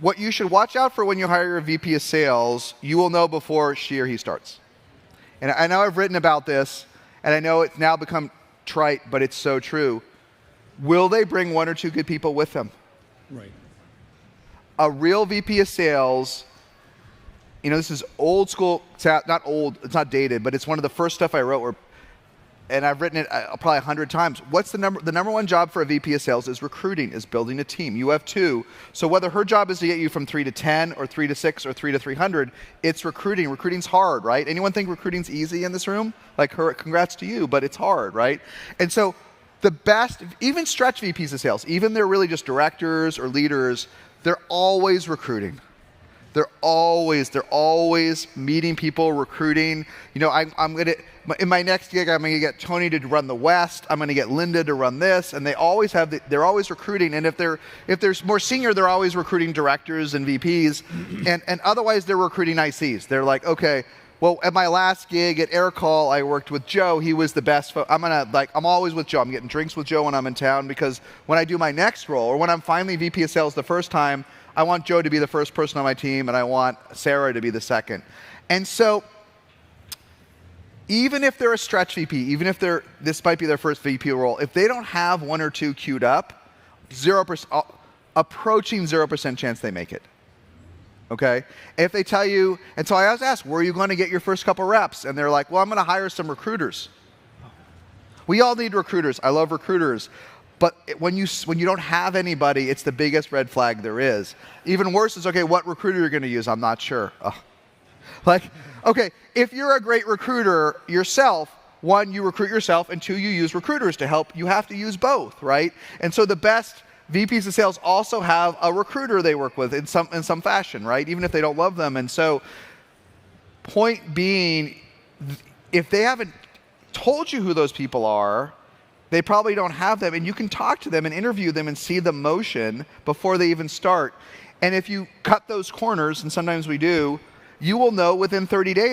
what you should watch out for when you hire a VP of sales, you will know before she or he starts. And I know I've written about this, and I know it's now become trite, but it's so true. Will they bring 1 or 2 good people with them? Right. A real VP of sales, this is old school, not old, it's not dated, but it's one of the first stuff I wrote and I've written it probably 100 times. What's the number one job for a VP of sales is recruiting, is building a team. You have 2. So whether her job is to get you from 3 to 10 or 3 to 6 or 3 to 300, it's recruiting. Recruiting's hard, right? Anyone think recruiting's easy in this room? Like, congrats to you, but it's hard, right? And so the best, even stretch VPs of sales, even they're really just directors or leaders, they're always recruiting. They're always meeting people, recruiting. In my next gig, I'm gonna get Tony to run the West. I'm gonna get Linda to run this, and they're always recruiting. And if they're more senior, they're always recruiting directors and VPs, and otherwise they're recruiting ICs. They're like, okay, well, at my last gig at Aircall, I worked with Joe. He was the best. I'm always with Joe. I'm getting drinks with Joe when I'm in town, because when I do my next role, or when I'm finally VP of sales the first time, I want Joe to be the first person on my team, and I want Sarah to be the second. And so, even if they're a stretch VP, even if this might be their first VP role, if they don't have 1 or 2 queued up, 0%, approaching 0% chance they make it. Okay? If they tell you, and so I always ask, where are you going to get your first couple reps? And they're like, well, I'm going to hire some recruiters. We all need recruiters. I love recruiters. But when you don't have anybody, it's the biggest red flag there is. Even worse is, okay, what recruiter you're going to use? I'm not sure. Okay, if you're a great recruiter yourself, 1, you recruit yourself, and 2, you use recruiters to help. You have to use both, right? And so the best VPs of sales also have a recruiter they work with in some fashion, right? Even if they don't love them. And so, point being, if they haven't told you who those people are, they probably don't have them, and you can talk to them and interview them and see the motion before they even start. And if you cut those corners, and sometimes we do, you will know within 30 days